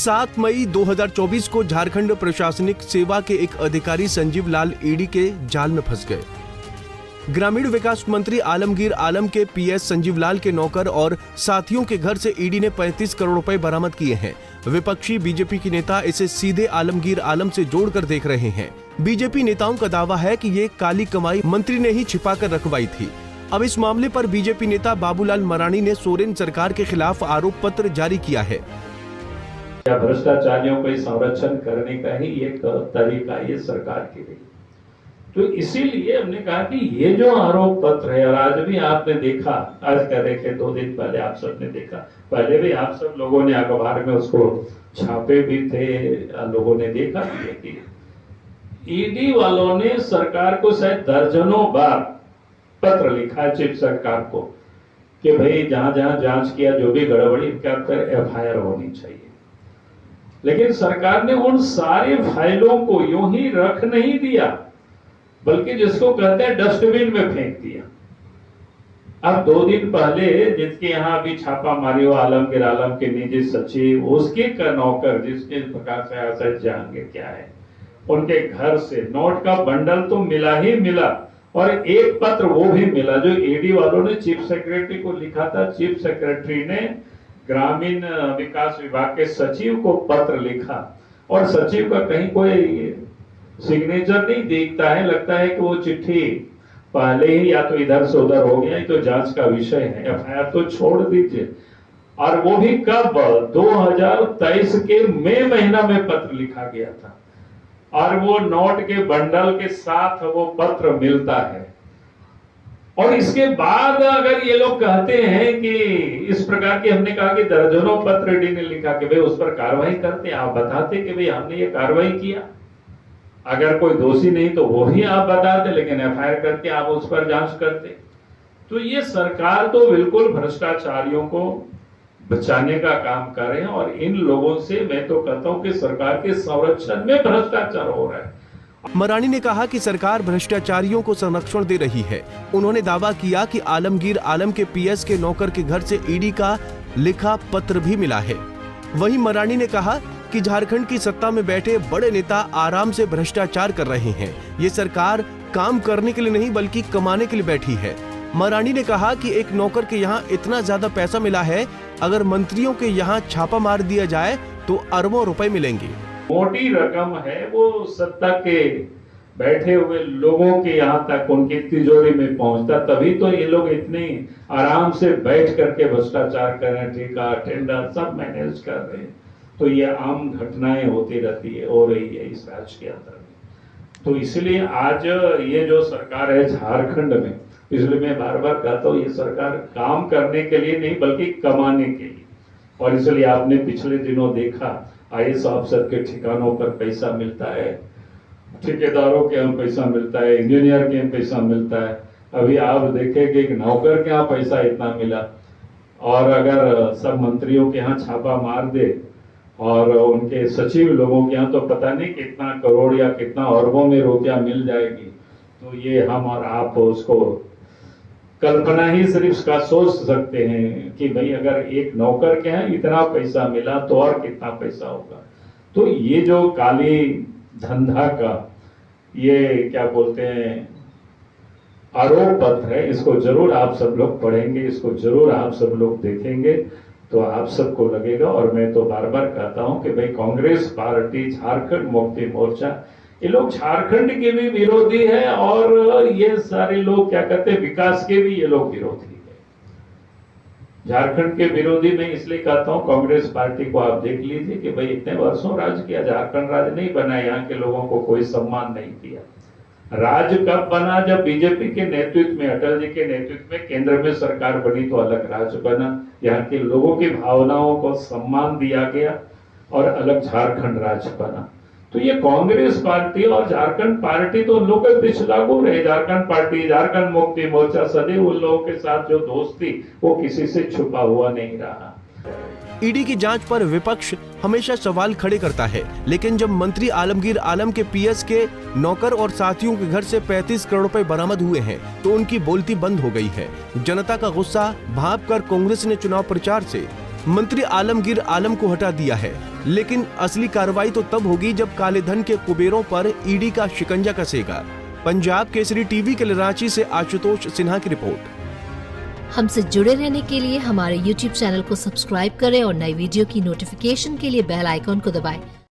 7 मई 2024 को झारखंड प्रशासनिक सेवा के एक अधिकारी संजीव लाल ईडी के जाल में फंस गए। ग्रामीण विकास मंत्री आलमगीर आलम के पीएस संजीव लाल के नौकर और साथियों के घर से ईडी ने 35 करोड़ रुपए बरामद किए हैं। विपक्षी बीजेपी के नेता इसे सीधे आलमगीर आलम से जोड़कर देख रहे हैं। बीजेपी नेताओं का दावा है कि ये काली कमाई मंत्री ने ही छिपाकर रखवाई थी। अब इस मामले पर बीजेपी नेता बाबूलाल मराणी ने सोरेन सरकार के खिलाफ आरोप पत्र जारी किया है। भ्रष्टाचारियों को संरक्षण करने का ही एक तरीका ये सरकार की रही, तो इसीलिए हमने कहा कि ये जो आरोप पत्र है, और आज भी आपने देखा, आज कह रहे थे 2 दिन पहले आप सबने देखा, पहले भी आप सब लोगों ने अखबार में उसको छापे भी थे, लोगों ने देखा भी है कि ईडी वालों ने सरकार को शायद दर्जनों बार पत्र लिखा है चीफ सरकार को कि भाई जहां जहां जांच किया जो भी गड़बड़ी क्या पर एफआईआर होनी चाहिए। लेकिन सरकार ने उन सारी फाइलों को यूं ही रख नहीं दिया, बल्कि जिसको कहते हैं डस्टबिन में फेंक दिया। अब 2 दिन पहले जिसके यहाँ अभी छापा मारी हो आलमगीर आलम के निजी सचिव, उसके नौकर जिसके प्रकार से ऐसा जाएंगे क्या है, उनके घर से नोट का बंडल तो मिला ही मिला, और एक पत्र वो भी मिला जो ईडी वालों ने चीफ सेक्रेटरी को लिखा था। चीफ सेक्रेटरी ने ग्रामीण विकास विभाग के सचिव को पत्र लिखा, और सचिव का कहीं कोई सिग्नेचर नहीं दिखता है, लगता है कि वो चिट्ठी पहले ही या तो इधर से उधर हो गया, तो जांच का विषय है, एफआईआर तो छोड़ दीजिए। और वो भी कब, 2023 के मई महीना में पत्र लिखा गया था, और वो नोट के बंडल के साथ वो पत्र मिलता है। और इसके बाद अगर ये लोग कहते हैं कि इस प्रकार की, हमने कहा कि दर्जनों पत्र ईडी ने लिखा कि भाई उस पर कार्रवाई करते, आप बताते कि भाई हमने ये कार्रवाई किया, अगर कोई दोषी नहीं तो वो ही आप बताते, लेकिन एफआईआर करके आप उस पर जांच करते। तो ये सरकार तो बिल्कुल भ्रष्टाचारियों को बचाने का काम कर रहे हैं, और इन लोगों से मैं तो कहता हूं कि सरकार के संरक्षण में भ्रष्टाचार हो रहा है। मराणी ने कहा कि सरकार भ्रष्टाचारियों को संरक्षण दे रही है। उन्होंने दावा किया कि आलमगीर आलम के पीएस के नौकर के घर से ईडी का लिखा पत्र भी मिला है। वहीं मराणी ने कहा कि झारखंड की सत्ता में बैठे बड़े नेता आराम से भ्रष्टाचार कर रहे हैं। ये सरकार काम करने के लिए नहीं बल्कि कमाने के लिए बैठी है। मराणी ने कहा कि एक नौकर के यहाँ इतना ज्यादा पैसा मिला है, अगर मंत्रियों के यहाँ छापा मार दिया जाए तो अरबों रुपए मिलेंगे। मोटी रकम है, वो सत्ता के बैठे हुए लोगों के यहाँ तक उनकी तिजोरी में पहुंचता, तभी तो ये लोग इतने आराम से बैठ करके भ्रष्टाचार कर रहे हैं, ठेका टेंडर सब मैनेज कर रहे हैं। तो ये आम घटनाएं होती रहती है, हो रही है इस राज्य के अंदर। तो इसलिए आज ये जो सरकार है झारखंड में, इसलिए मैं बार बार कहता हूँ ये सरकार काम करने के लिए नहीं बल्कि कमाने के लिए। और इसलिए आपने पिछले दिनों देखा आईएएस अफसर के ठिकानों पर पैसा मिलता है, ठेकेदारों के यहाँ पैसा मिलता है, इंजीनियर के यहाँ पैसा मिलता है। अभी आप देखेंगे कि नौकर के यहाँ पैसा इतना मिला, और अगर सब मंत्रियों के यहाँ छापा मार दे और उनके सचिव लोगों के यहाँ, तो पता नहीं कितना करोड़ या कितना अरबों में रुपया मिल जाएगी। तो ये हम और आप उसको कल्पना ही सिर्फ का सोच सकते हैं कि भाई अगर एक नौकर के यहाँ इतना पैसा मिला तो और कितना पैसा होगा। तो ये जो काली धंधा का ये क्या बोलते हैं आरोप पत्र है, इसको जरूर आप सब लोग पढ़ेंगे, इसको जरूर आप सब लोग देखेंगे, तो आप सबको लगेगा। और मैं तो बार बार कहता हूं कि भाई कांग्रेस पार्टी, झारखंड मुक्ति मोर्चा, ये लोग झारखंड के भी विरोधी है, और ये सारे लोग क्या कहते हैं विकास के भी ये लोग विरोधी है। झारखंड के विरोधी मैं इसलिए कहता हूं, कांग्रेस पार्टी को आप देख लीजिए कि भाई इतने वर्षों राज किया, झारखंड राज नहीं बना, यहाँ के लोगों को कोई सम्मान नहीं दिया। राज कब बना, जब बीजेपी के नेतृत्व में, अटल जी के नेतृत्व में केंद्र में सरकार बनी तो अलग राज बना, यहाँ के लोगों की भावनाओं को सम्मान दिया गया और अलग झारखंड राज बना। तो ये कांग्रेस पार्टी और झारखंड पार्टी तो लोकल पीछ लागू रहे। झारखंड पार्टी, झारखंड मुक्ति मोर्चा सदैव उन लोगों के साथ जो दोस्ती वो किसी से छुपा हुआ नहीं रहा। ईडी की जांच पर विपक्ष हमेशा सवाल खड़े करता है, लेकिन जब मंत्री आलमगीर आलम के पीएस के नौकर और साथियों के घर से 35 करोड़ रुपए बरामद हुए हैं तो उनकी बोलती बंद हो गई है। जनता का गुस्सा भांप कर कांग्रेस ने चुनाव प्रचार से मंत्री आलमगीर आलम को हटा दिया है, लेकिन असली कार्रवाई तो तब होगी जब काले धन के कुबेरों पर ईडी का शिकंजा कसेगा। पंजाब केसरी टीवी के लिए रांची से आशुतोष सिन्हा की रिपोर्ट। हमसे जुड़े रहने के लिए हमारे YouTube चैनल को सब्सक्राइब करें और नई वीडियो की नोटिफिकेशन के लिए बेल आइकॉन को दबाएं।